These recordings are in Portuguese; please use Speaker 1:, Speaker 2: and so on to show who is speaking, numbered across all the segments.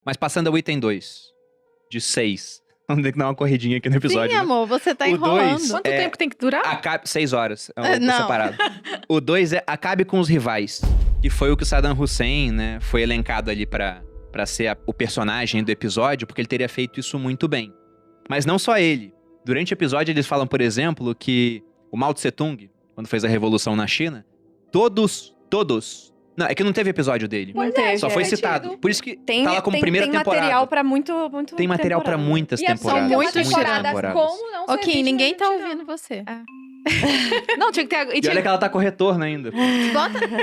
Speaker 1: Mas passando ao item 2, de 6. Vamos ter que dar uma corridinha aqui no episódio.
Speaker 2: Sim, amor, você tá
Speaker 1: O
Speaker 2: enrolando.
Speaker 1: dois
Speaker 3: Quanto tempo tem que durar?
Speaker 1: 6 horas. É um
Speaker 2: Não.
Speaker 1: separado. O 2 é acabe com os rivais. Que foi o que o Saddam Hussein, né, foi elencado ali pra ser o personagem do episódio, porque ele teria feito isso muito bem. Mas não só ele. Durante o episódio, eles falam, por exemplo, que o Mao Tse Tung, quando fez a revolução na China, todos... Não, é que não teve episódio dele.
Speaker 3: Não teve,
Speaker 1: Só foi
Speaker 3: é.
Speaker 1: citado. Por isso que
Speaker 4: Tem,
Speaker 1: tá lá como primeira
Speaker 4: tem
Speaker 1: temporada.
Speaker 4: material pra muito
Speaker 1: Tem material pra
Speaker 4: temporada.
Speaker 1: muitas
Speaker 3: E é só
Speaker 1: temporadas.
Speaker 3: uma
Speaker 2: muito
Speaker 3: temporada,
Speaker 1: temporadas.
Speaker 3: como não ser
Speaker 2: Ok,
Speaker 3: vítima
Speaker 2: ninguém
Speaker 3: de
Speaker 2: tá
Speaker 3: tirano.
Speaker 2: ouvindo você.
Speaker 3: Não, tinha que ter...
Speaker 1: E olha que ela tá com retorno ainda.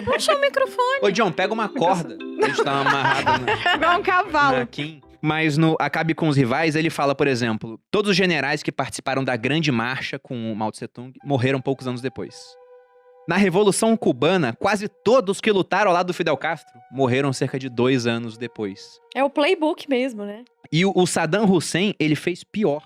Speaker 2: Puxa o microfone.
Speaker 1: Ô, John, pega uma corda. A gente tá amarrado
Speaker 3: Igual um cavalo.
Speaker 1: na Kim. Mas no Acabe com os Rivais, ele fala, por exemplo, todos os generais que participaram da Grande Marcha com o Mao Tse Tung morreram poucos anos depois. Na Revolução Cubana, quase todos que lutaram ao lado do Fidel Castro morreram cerca de 2 anos depois.
Speaker 4: É o playbook mesmo, né?
Speaker 1: E o Saddam Hussein, ele fez pior.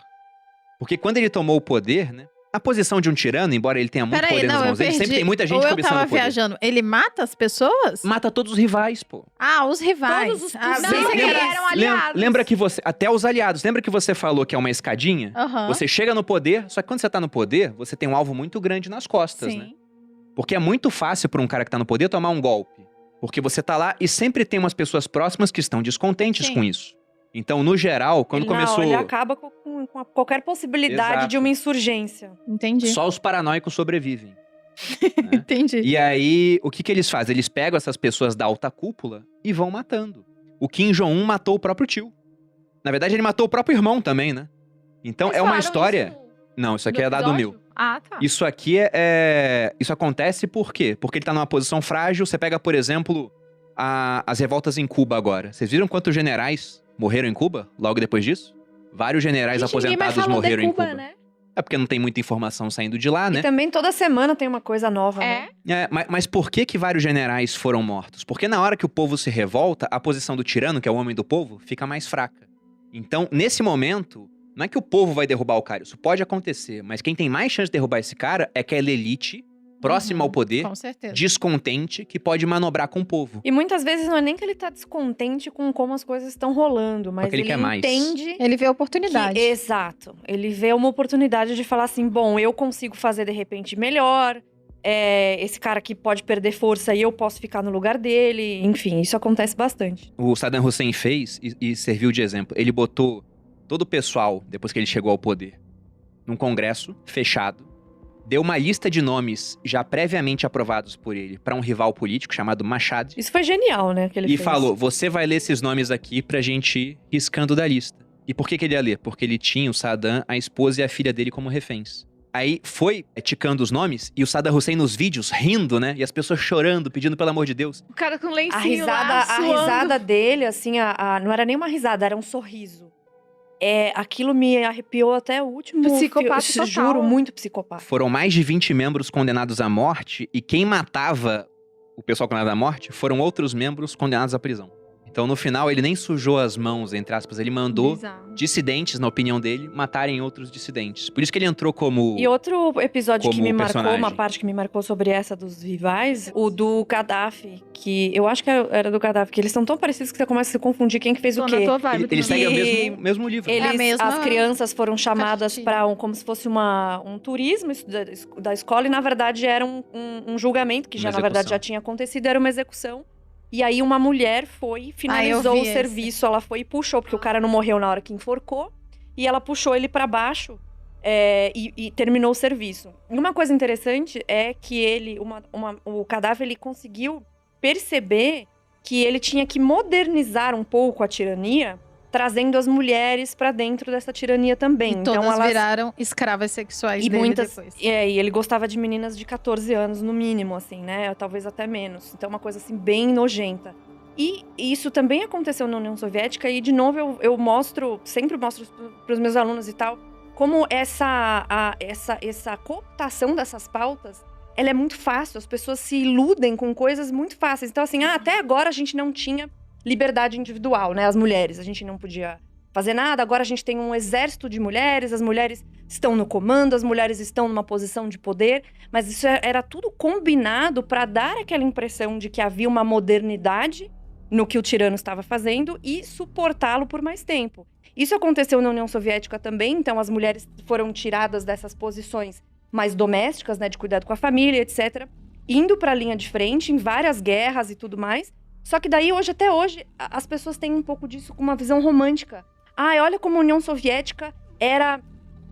Speaker 1: Porque quando ele tomou o poder, né? A posição de um tirano, embora ele tenha muito
Speaker 2: Peraí,
Speaker 1: poder
Speaker 2: não,
Speaker 1: nas
Speaker 2: eu
Speaker 1: mãos dele,
Speaker 2: perdi.
Speaker 1: sempre tem muita gente
Speaker 2: Ou eu
Speaker 1: cobiçando
Speaker 2: tava
Speaker 1: o poder.
Speaker 2: viajando. Ele mata as pessoas?
Speaker 1: Mata todos os rivais, pô.
Speaker 2: Ah, os rivais.
Speaker 4: Todos os
Speaker 2: ah,
Speaker 4: possíveis.
Speaker 2: pensei que
Speaker 3: Lembra-
Speaker 2: era-
Speaker 3: eram aliados.
Speaker 1: Lembra que você... Até os aliados. Lembra que você falou que é uma escadinha?
Speaker 2: Aham.
Speaker 1: Você chega no poder, só que quando você tá no poder, você tem um alvo muito grande nas costas,
Speaker 2: Sim.
Speaker 1: né? Porque é muito fácil pra um cara que tá no poder tomar um golpe. Porque você tá lá e sempre tem umas pessoas próximas que estão descontentes
Speaker 2: Sim.
Speaker 1: com isso. Então, no geral, quando começou...
Speaker 4: Ele acaba com qualquer possibilidade
Speaker 1: Exato.
Speaker 4: de uma insurgência.
Speaker 2: Entendi.
Speaker 1: Só os paranoicos sobrevivem.
Speaker 2: Entendi.
Speaker 1: E aí, o que eles fazem? Eles pegam essas pessoas da alta cúpula e vão matando. O Kim Jong-un matou o próprio tio. Na verdade, ele matou o próprio irmão também, né? Então,
Speaker 3: Eles
Speaker 1: é uma
Speaker 3: falaram
Speaker 1: história...
Speaker 3: isso
Speaker 1: Não, isso aqui
Speaker 3: no
Speaker 1: é dado
Speaker 3: episódio?
Speaker 1: mil.
Speaker 3: Ah, tá.
Speaker 1: Isso aqui Isso acontece por quê? Porque ele tá numa posição frágil. Você pega, por exemplo, as revoltas em Cuba agora. Vocês viram quantos generais morreram em Cuba logo depois disso? Vários generais
Speaker 4: Gente, ninguém mais
Speaker 1: aposentados
Speaker 4: falou de
Speaker 1: morreram em
Speaker 4: Cuba,
Speaker 1: Cuba.
Speaker 4: né?
Speaker 1: É porque não tem muita informação saindo de lá, né?
Speaker 4: E também toda semana tem uma coisa nova, né?
Speaker 3: É?
Speaker 1: Mas por que vários generais foram mortos? Porque na hora que o povo se revolta, a posição do tirano, que é o homem do povo, fica mais fraca. Então, nesse momento, não é que o povo vai derrubar o cara. Isso pode acontecer. Mas quem tem mais chance de derrubar esse cara é aquela elite próxima ao poder,
Speaker 2: Com certeza.
Speaker 1: descontente, que pode manobrar com o povo.
Speaker 4: E muitas vezes não é nem que ele tá descontente com como as coisas estão rolando, mas
Speaker 1: Porque ele quer mais.
Speaker 4: entende
Speaker 2: Ele vê a oportunidade.
Speaker 4: Exato. Ele vê uma oportunidade de falar assim, bom, eu consigo fazer de repente melhor, esse cara aqui pode perder força e eu posso ficar no lugar dele, enfim, isso acontece bastante.
Speaker 1: O Saddam Hussein fez e serviu de exemplo. Ele botou todo o pessoal, depois que ele chegou ao poder, num congresso fechado, deu uma lista de nomes já previamente aprovados por ele para um rival político chamado Mashhad.
Speaker 4: Isso foi genial, né, que ele
Speaker 1: E
Speaker 4: fez.
Speaker 1: falou, você vai ler esses nomes aqui pra gente ir riscando da lista. E por que ele ia ler? Porque ele tinha o Saddam, a esposa e a filha dele como reféns. Aí foi ticando os nomes e o Saddam Hussein nos vídeos rindo, né? E as pessoas chorando, pedindo pelo amor de Deus.
Speaker 3: O cara com
Speaker 4: A
Speaker 3: lencinho lá,
Speaker 4: risada,
Speaker 3: suando.
Speaker 4: a risada dele, assim, não era nem uma risada, era um sorriso. Aquilo me arrepiou até o último
Speaker 3: Psicopata
Speaker 4: fio,
Speaker 3: total.
Speaker 4: juro, muito psicopata.
Speaker 1: Foram mais de 20 membros condenados à morte e quem matava o pessoal condenado à morte foram outros membros condenados à prisão. Então, no final, ele nem sujou as mãos, entre aspas, ele mandou
Speaker 3: Bizarro.
Speaker 1: dissidentes, na opinião dele, matarem outros dissidentes. Por isso que ele entrou como...
Speaker 4: E outro episódio que
Speaker 1: como
Speaker 4: me marcou,
Speaker 1: personagem.
Speaker 4: uma parte que me marcou sobre essa dos rivais, o do Gaddafi, que eu acho que era do Gaddafi, que eles são tão parecidos que você começa a se confundir quem que fez
Speaker 3: Tô
Speaker 4: o
Speaker 3: na
Speaker 4: quê.
Speaker 3: tua vibe.
Speaker 1: Eles seguem o
Speaker 4: E-
Speaker 1: mesmo livro.
Speaker 4: Eles,
Speaker 2: É a mesma
Speaker 4: as crianças foram chamadas
Speaker 2: caixinha.
Speaker 4: para como se fosse um turismo da escola, e na verdade era um julgamento, que
Speaker 1: Uma
Speaker 4: já na verdade
Speaker 1: execução.
Speaker 4: já tinha acontecido, era uma execução. E aí uma mulher foi, finalizou
Speaker 2: vi
Speaker 4: o
Speaker 2: esse.
Speaker 4: serviço, ela foi e puxou, porque o cara não morreu na hora que enforcou, e ela puxou ele para baixo e terminou o serviço. E uma coisa interessante é que ele, o Gaddafi, ele conseguiu perceber que ele tinha que modernizar um pouco a tirania, trazendo as mulheres pra dentro dessa tirania também.
Speaker 2: E todas
Speaker 4: elas
Speaker 2: viraram escravas sexuais
Speaker 4: e
Speaker 2: dele
Speaker 4: muitas
Speaker 2: depois.
Speaker 4: e ele gostava de meninas de 14 anos no mínimo, assim, né? Talvez até menos. Então uma coisa assim bem nojenta. E isso também aconteceu na União Soviética e de novo eu sempre mostro para os meus alunos e tal, como essa cooptação dessas pautas, ela é muito fácil, as pessoas se iludem com coisas muito fáceis. Então assim, até agora a gente não tinha liberdade individual, né? As mulheres, a gente não podia fazer nada, agora a gente tem um exército de mulheres, as mulheres estão no comando, as mulheres estão numa posição de poder, mas isso era tudo combinado para dar aquela impressão de que havia uma modernidade no que o tirano estava fazendo e suportá-lo por mais tempo. Isso aconteceu na União Soviética também, então as mulheres foram tiradas dessas posições mais domésticas, né, de cuidado com a família, etc., indo para a linha de frente em várias guerras e tudo mais. Só que daí, até hoje, as pessoas têm um pouco disso com uma visão romântica. Olha como a União Soviética era...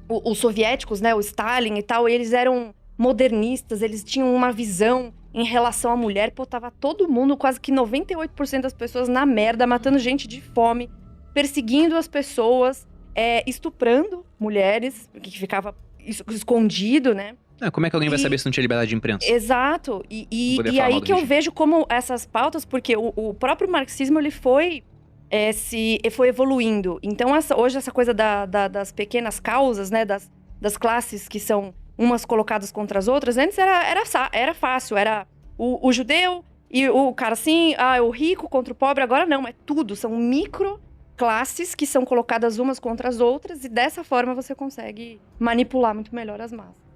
Speaker 4: Os soviéticos, né, o Stalin e tal, eles eram modernistas, eles tinham uma visão em relação à mulher. Pô, tava todo mundo, quase que 98% das pessoas na merda, matando gente de fome, perseguindo as pessoas, estuprando mulheres, que ficava escondido, né?
Speaker 1: Como é que alguém vai saber se não tinha liberdade de imprensa?
Speaker 4: Exato. E aí que eu vejo como essas pautas, porque o próprio marxismo, ele foi evoluindo. Então, hoje, essa coisa das pequenas causas, né? Das classes que são umas colocadas contra as outras, antes era fácil. Era o judeu e o cara assim, o rico contra o pobre. Agora não, é tudo. São micro classes que são colocadas umas contra as outras. E dessa forma, você consegue manipular muito melhor as massas.